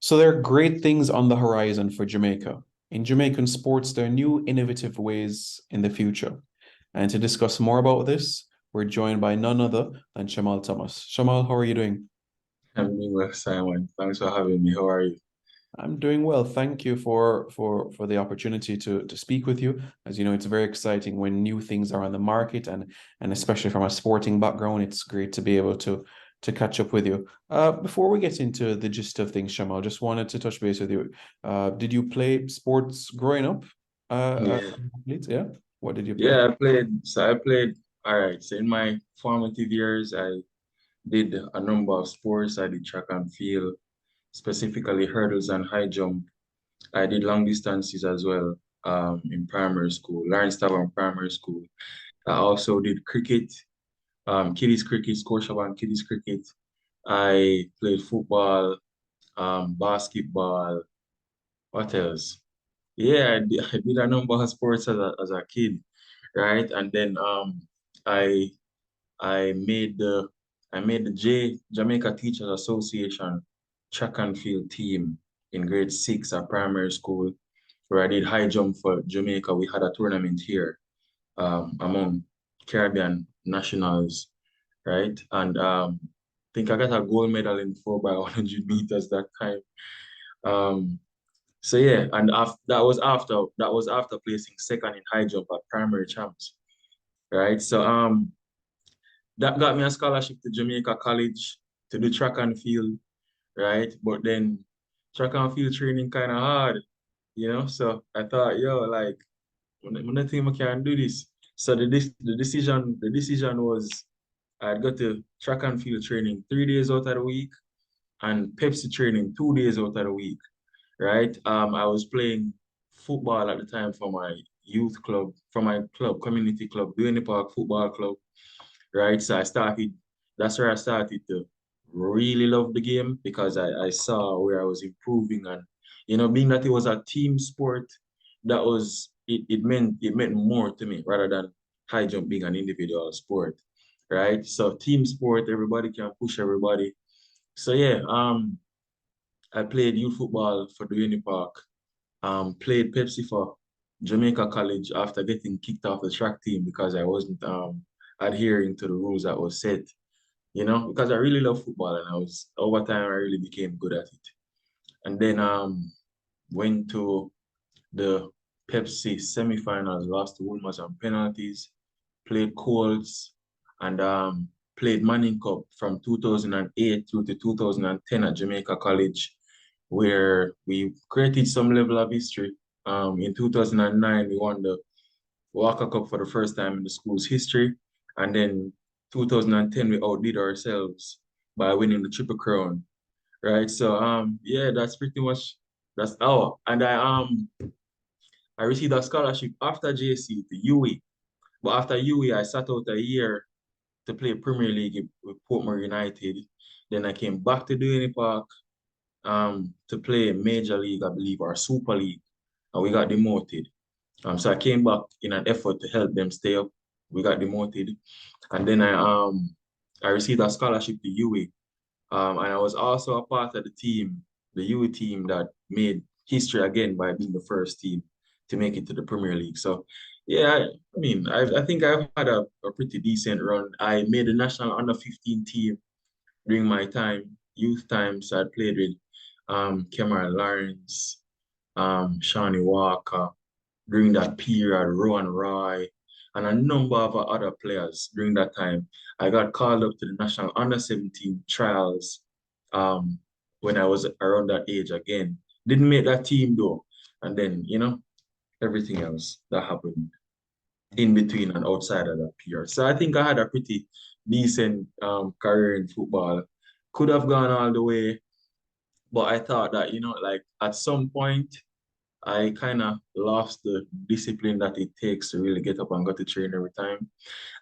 So there are great things on the horizon for Jamaica. In Jamaican sports, there are new innovative ways in the future. And to discuss more about this, we're joined by none other than Shamal Thomas. Shamal, how are you doing? I'm doing well, Simon. Thanks for having me. How are you? I'm doing well. Thank you for the opportunity to speak with you. As you know, it's very exciting when new things are on the market and especially from a sporting background, it's great to be able to catch up with you. Before we get into the gist of things, Shamal, just wanted to touch base with you. Did you play sports growing up? Yeah. Yeah. What did you play? Yeah, I played. So I played. All right. So in my formative years, I did a number of sports. I did track and field, specifically hurdles and high jump. I did long distances as well, in primary school, Lawrence Tavern Primary School. I also did cricket, kiddies cricket, Scotiabank kiddies cricket. I played football, basketball. What else? Yeah, I did a number of sports as a kid, right? And then I I made the I made the Jamaica Teachers Association track and field team in grade 6 at primary school, where I did high jump for Jamaica. We had a tournament here among Caribbean nationals, right? And I think I got a gold medal in 4 by 100 meters that time. Um, so yeah, and that was after placing second in high jump at primary champs, right? So that got me a scholarship to Jamaica College to do track and field, right? But then track and field training kind of hard. So I thought, yo, like, when I think I can do this. So the decision was I'd go to track and field training 3 days out of the week and Pepsi training 2 days out of the week, right? I was playing football at the time for my youth club, for my club, community club, Duane Park Football Club, right? So that's where I started to really love the game because I saw where I was improving and, being that it was a team sport, it meant more to me rather than high jump being an individual sport, right? So team sport, everybody can push everybody. So yeah, I played youth football for Duane Park, played Pepsi for Jamaica College after getting kicked off the track team because I wasn't adhering to the rules that was set, because I really love football and over time I really became good at it. And then went to the Pepsi semifinals, lost to Wolmer's on penalties, played Colts, and played Manning Cup from 2008 through to 2010 at Jamaica College, where we created some level of history. In 2009, we won the Walker Cup for the first time in the school's history. And then 2010, we outdid ourselves by winning the Triple Crown, right? So yeah, that's pretty much and I received a scholarship after JC to UE. But after UE, I sat out a year to play Premier League with Portmore United. Then I came back to Duane Park to play Major League, I believe, or Super League, and we got demoted. So I came back in an effort to help them stay up. We got demoted, and then I received a scholarship to UA, and I was also a part of the team, the UA team that made history again by being the first team to make it to the Premier League. So yeah, I mean, I think I've had a pretty decent run. I made the national under 15 team during my youth time. So I played with Cameron Lawrence, Shawnee Walker during that period, Rowan Roy, and a number of other players during that time. I got called up to the national under 17 trials um, when I was around that age again. Didn't make that team though. And then, everything else that happened in between and outside of that period. So I think I had a pretty decent career in football. Could have gone all the way, but I thought that, like at some point, I kind of lost the discipline that it takes to really get up and go to train every time.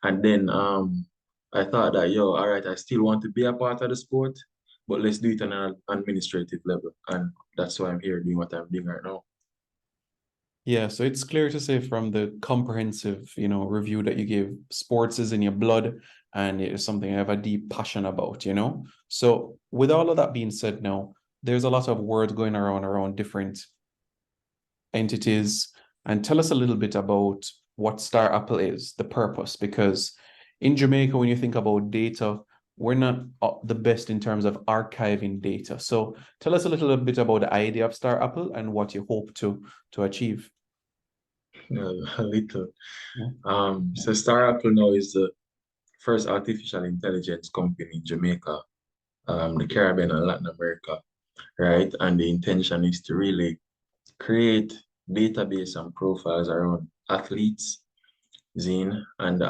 And then I thought that, yo, all right, I still want to be a part of the sport, but let's do it on an administrative level. And that's why I'm here doing what I'm doing right now. Yeah, so it's clear to say from the comprehensive, review that you gave, sports is in your blood and it is something I have a deep passion about. So with all of that being said now, there's a lot of word going around different entities. And tell us a little bit about what Star Apple is, the purpose, because in Jamaica, when you think about data, we're not the best in terms of archiving data. So tell us a little bit about the idea of Star Apple and what you hope to achieve. A little. Yeah. So Star Apple now is the first artificial intelligence company in Jamaica, the Caribbean and Latin America, right? And the intention is to really create database and profiles around athletes, Zine, and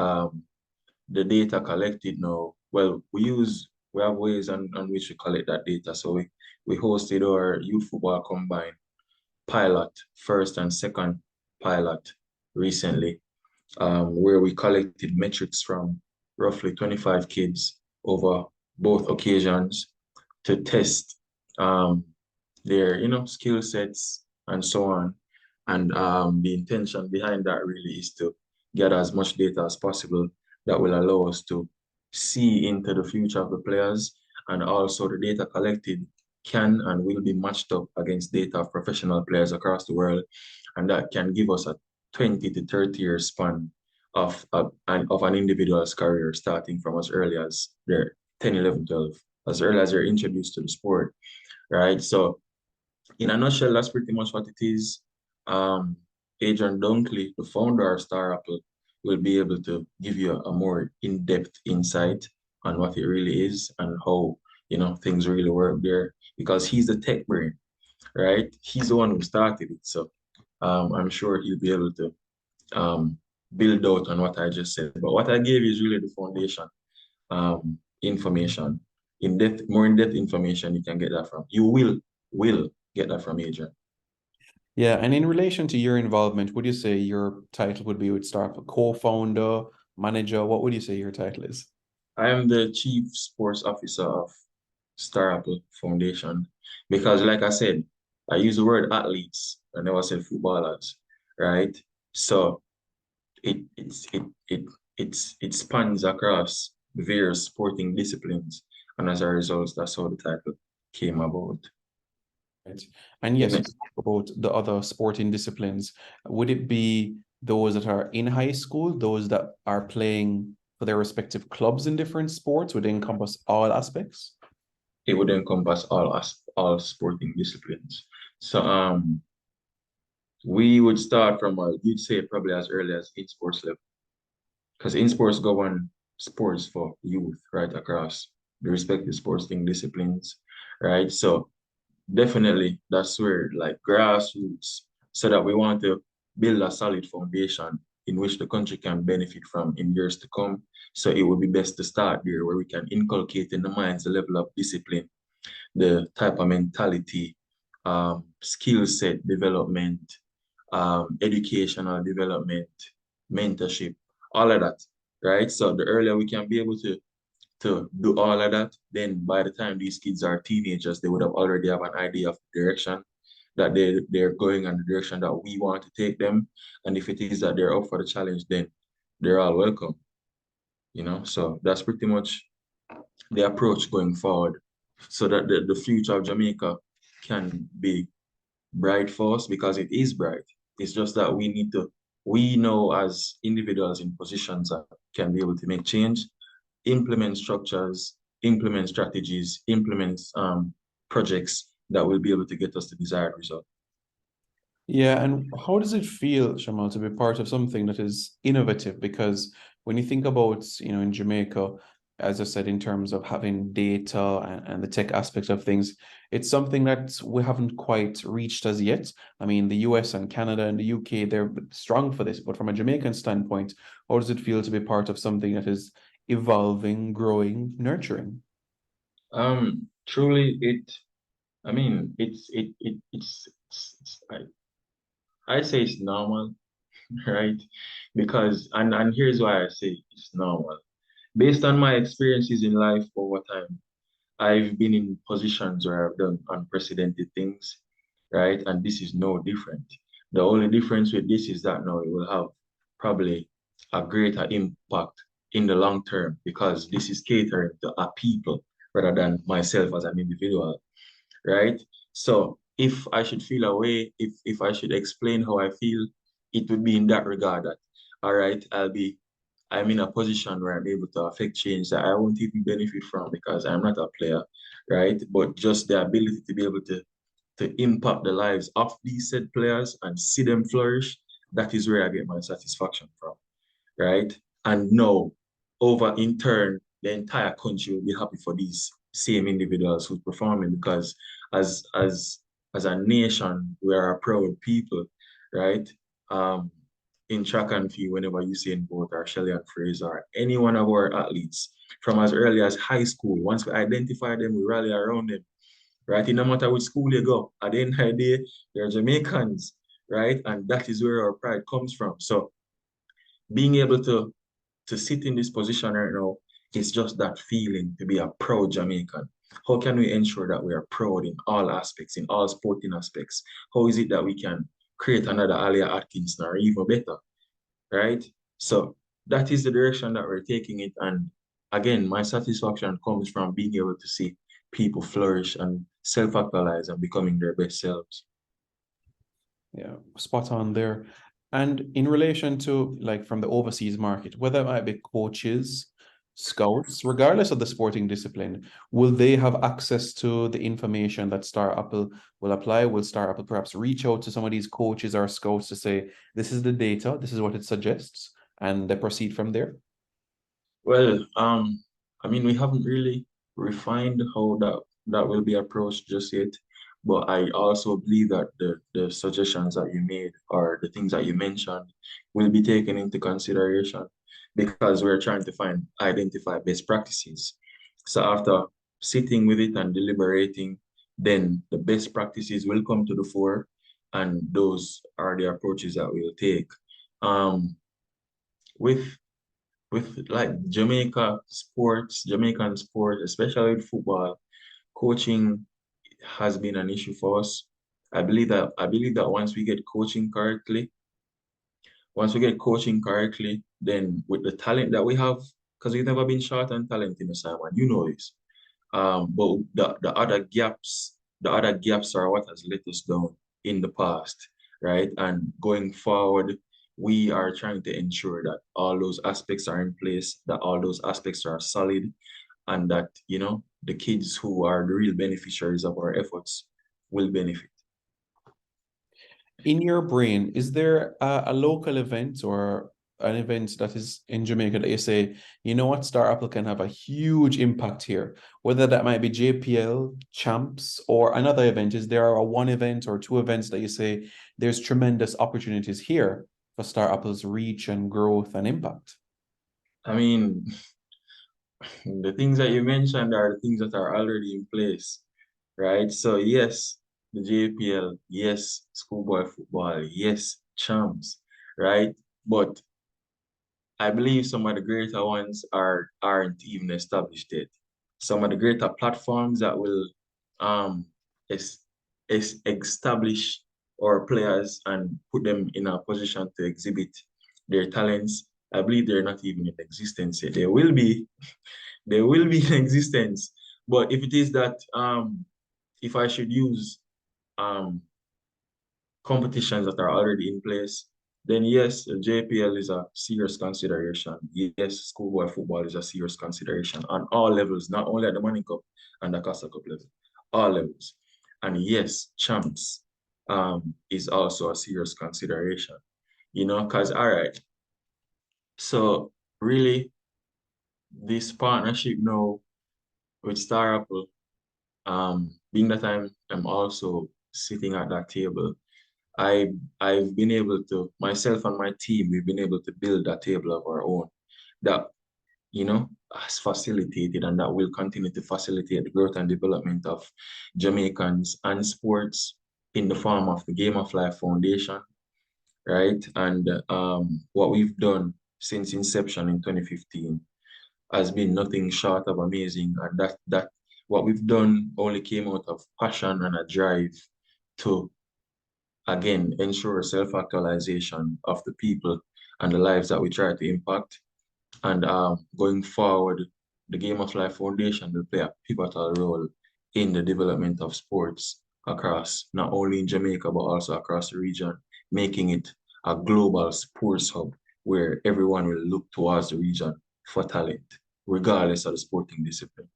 the data collected now. Well, we have ways on which we collect that data. So we hosted our youth football combine pilot, first and second pilot recently, where we collected metrics from roughly 25 kids over both occasions to test um, their, skill sets and so on. And the intention behind that really is to get as much data as possible that will allow us to see into the future of the players, and also the data collected can and will be matched up against data of professional players across the world, and that can give us a 20 to 30-year span of an individual's career, starting from as early as their 10, 11, 12, as early as they're introduced to the sport, right? So in a nutshell, that's pretty much what it is. Um, Adrian Dunkley, the founder of Star Apple, will be able to give you a more in-depth insight on what it really is and how, things really work there, because he's the tech brain, right? He's the one who started it. So I'm sure he'll be able to um, build out on what I just said. But what I gave is really the foundation information. More in-depth information, you can get that from. You will get that from Adrian. Yeah, and in relation to your involvement, would you say your title would be with Star Apple co-founder, manager? What would you say your title is? I am the chief sports officer of Star Apple Foundation because, like I said, I use the word athletes. I never said footballers, right? So it spans across various sporting disciplines, and as a result, that's how the title came about. Right. And yes, you spoke about the other sporting disciplines. Would it be those that are in high school, those that are playing for their respective clubs in different sports? Would it encompass all aspects? It would encompass all sporting disciplines. So we would start from you'd say probably as early as in sports level, because in sports govern sports for youth right across the respective sporting disciplines, right? So definitely that's where like grassroots, so that we want to build a solid foundation in which the country can benefit from in years to come. So it would be best to start there, where we can inculcate in the minds the level of discipline, the type of mentality, skill set development, educational development, mentorship, all of that, right? So the earlier we can be able to do all of that, then by the time these kids are teenagers, they would have already have an idea of the direction that they're going and the direction that we want to take them. And if it is that they're up for the challenge, then they're all welcome, So that's pretty much the approach going forward, so that the future of Jamaica can be bright for us, because it is bright. It's just that we know as individuals in positions that can be able to make change, implement structures, implement strategies, implement projects that will be able to get us the desired result. Yeah, and how does it feel, Shamal, to be part of something that is innovative? Because when you think about, in Jamaica, as I said, in terms of having data and the tech aspect of things, it's something that we haven't quite reached as yet. I mean, the US and Canada and the UK, they're strong for this, but from a Jamaican standpoint, how does it feel to be part of something that is evolving, growing, nurturing? Truly, I mean, I say it's normal, right? Because, and here's why I say it's normal. Based on my experiences in life over time, I've been in positions where I've done unprecedented things, right? And this is no different. The only difference with this is that now it will have probably a greater impact in the long term, because this is catering to a people rather than myself as an individual. right? So if I should feel a way, if I should explain how I feel, it would be in that regard that, all right, I'm in a position where I'm able to affect change that I won't even benefit from because I'm not a player, right? But just the ability to be able to impact the lives of these said players and see them flourish, that is where I get my satisfaction from, right? And no, over in turn, the entire country will be happy for these same individuals who's performing because as as as a nation, we are a proud people, right? Um, in track and field, whenever you see in both or Shelley and Fraser, or any one of our athletes, from as early as high school, once we identify them, we rally around them, right? It no matter which school you go, at the end of the day, they're Jamaicans, right? And that is where our pride comes from. So being able to sit in this position right now, it's just that feeling to be a proud Jamaican. How can we ensure that we are proud in all aspects, in all sporting aspects? How is it that we can create another Alia Atkinson or even better, right? So that is the direction that we're taking it. And again, my satisfaction comes from being able to see people flourish and self-actualize and becoming their best selves. Yeah, spot on there. And in relation to like from the overseas market, whether it might be coaches, scouts, regardless of the sporting discipline, will they have access to the information that Star Apple will apply? Will Star Apple perhaps reach out to some of these coaches or scouts to say, this is the data, this is what it suggests, and they proceed from there? Well, I mean, we haven't really refined how that will be approached just yet, but I also believe that the suggestions that you made or the things that you mentioned will be taken into consideration because we're trying to identify best practices. So after sitting with it and deliberating, then the best practices will come to the fore, and those are the approaches that we'll take. Um, with like Jamaican sport, especially with football, coaching has been an issue for us. I believe that once we get coaching correctly, then with the talent that we have, because we've never been short on talent in the Simon, you know this. But the other gaps are what has let us down in the past, right? And going forward, we are trying to ensure that all those aspects are in place, that all those aspects are solid, and that, the kids who are the real beneficiaries of our efforts will benefit. In your brain, is there a local event or an event that is in Jamaica that you say, you know what, Star Apple can have a huge impact here, whether that might be JPL, Champs, or another event? Is there a one event or two events that you say there's tremendous opportunities here for Star Apple's reach and growth and impact? I mean, the things that you mentioned are the things that are already in place, right? So yes, the JPL, yes, schoolboy football, yes, champs, right? But I believe some of the greater ones aren't even established yet. Some of the greater platforms that will um es establish our players and put them in a position to exhibit their talents, I believe they're not even in existence yet. They will be in existence. But if it is that if I should use um competitions that are already in place, then yes, JPL is a serious consideration. Yes, schoolboy football is a serious consideration on all levels, not only at the Money Cup and the Casa Cup level, all levels. And yes, champs is also a serious consideration, because all right, so really this partnership now with Star Apple, being that I'm also sitting at that table, I've been able to, myself and my team, we've been able to build a table of our own that, has facilitated and that will continue to facilitate the growth and development of Jamaicans and sports in the form of the Game of Life Foundation, right? And what we've done since inception in 2015 has been nothing short of amazing. And that what we've done only came out of passion and a drive to again ensure self-actualization of the people and the lives that we try to impact. And going forward, the Game of Life Foundation will play a pivotal role in the development of sports across not only in Jamaica but also across the region, making it a global sports hub where everyone will look towards the region for talent, regardless of the sporting discipline.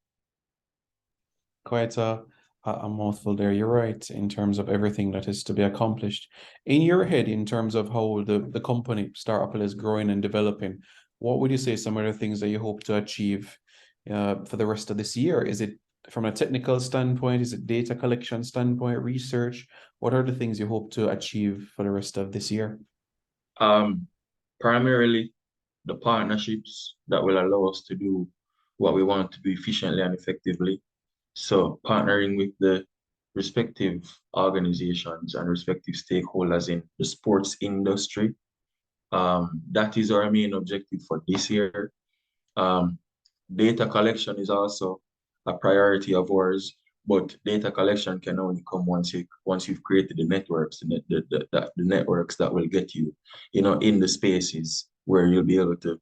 Quite a mouthful there. You're right in terms of everything that is to be accomplished. In your head, in terms of how the company Startup is growing and developing, what would you say some of the things that you hope to achieve for the rest of this year? Is it from a technical standpoint? Is it data collection standpoint, research? What are the things you hope to achieve for the rest of this year? Um, Primarily the partnerships that will allow us to do what we want to do efficiently and effectively. So partnering with the respective organizations and respective stakeholders in the sports industry. That is our main objective for this year. Um, Data collection is also a priority of ours, but data collection can only come once you've created the networks, the networks that will get you, in the spaces where you'll be able to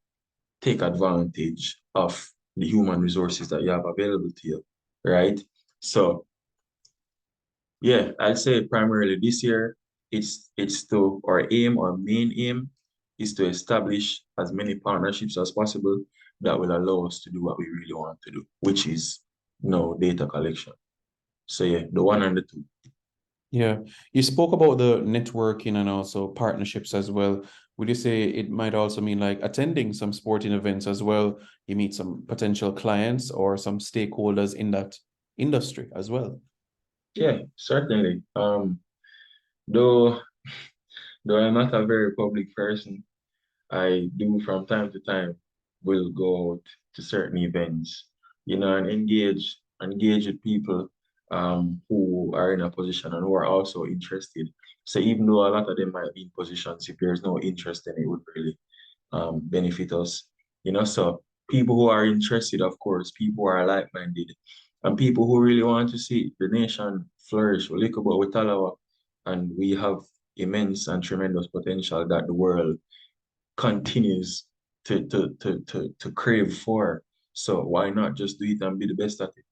take advantage of the human resources that you have available to you, right? So yeah, I'd say primarily this year, it's to our main aim is to establish as many partnerships as possible that will allow us to do what we really want to do, which is data collection. So yeah, the one and the two. Yeah, you spoke about the networking and also partnerships as well. Would you say it might also mean like attending some sporting events as well? You meet some potential clients or some stakeholders in that industry as well. Yeah, certainly. Though though I'm not a very public person, I do from time to time will go out to certain events, and engage with people who are in a position and who are also interested. So even though a lot of them might be in positions, if there's no interest, then it would really benefit us. So people who are interested, of course, people who are like-minded, and people who really want to see the nation flourish. We look about with Talawa, and we have immense and tremendous potential that the world continues to crave for. So why not just do it and be the best at it?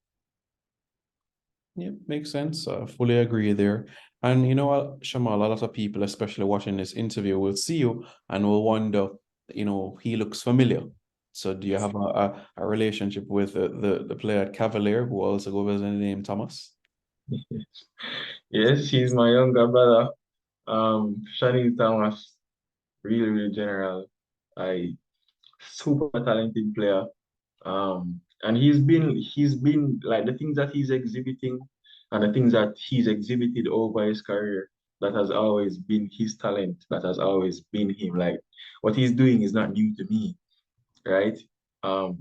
Yeah, makes sense. Fully agree there. And you know what, Shamal, a lot of people, especially watching this interview, will see you and will wonder, he looks familiar. So do you have a relationship with the player at Cavalier who also goes by the name Thomas? Yes, she's my younger brother. Shani Thomas, really, really general. I super talented player. And he's been like the things that he's exhibiting and the things that he's exhibited over his career, that has always been his talent, that has always been him. Like what he's doing is not new to me, right?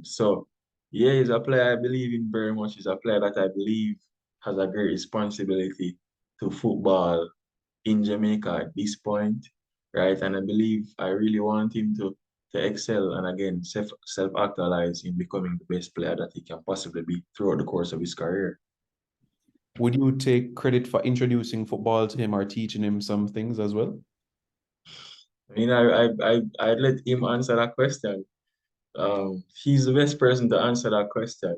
So yeah, he's a player I believe in very much. He's a player that I believe has a great responsibility to football in Jamaica at this point, right? And I believe I really want him to excel and again self actualize in becoming the best player that he can possibly be throughout the course of his career. Would you take credit for introducing football to him or teaching him some things as well? I mean, I'd let him answer that question. He's the best person to answer that question.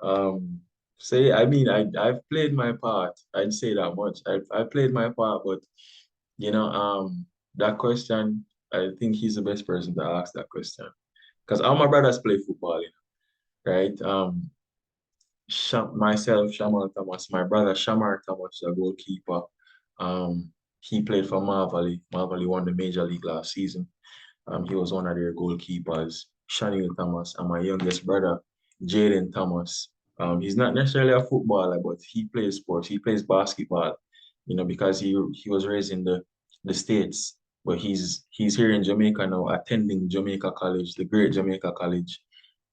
Um, say, I mean, I've played my part. I'd say that much. I played my part, but you know, um, that question, I think he's the best person to ask that question. Because all my brothers play football, right? Myself, Shamal Thomas, my brother Shamar Thomas, a goalkeeper. He played for Marvally. Marvally won the major league last season. He was one of their goalkeepers. Shanil Thomas, and my youngest brother, Jaden Thomas. He's not necessarily a footballer, but he plays sports. He plays basketball, because he was raised in the States, but he's here in Jamaica now, attending Jamaica College, the great Jamaica College.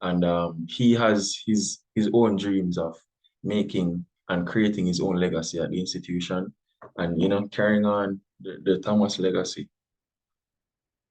And he has his own dreams of making and creating his own legacy at the institution and carrying on the Thomas legacy.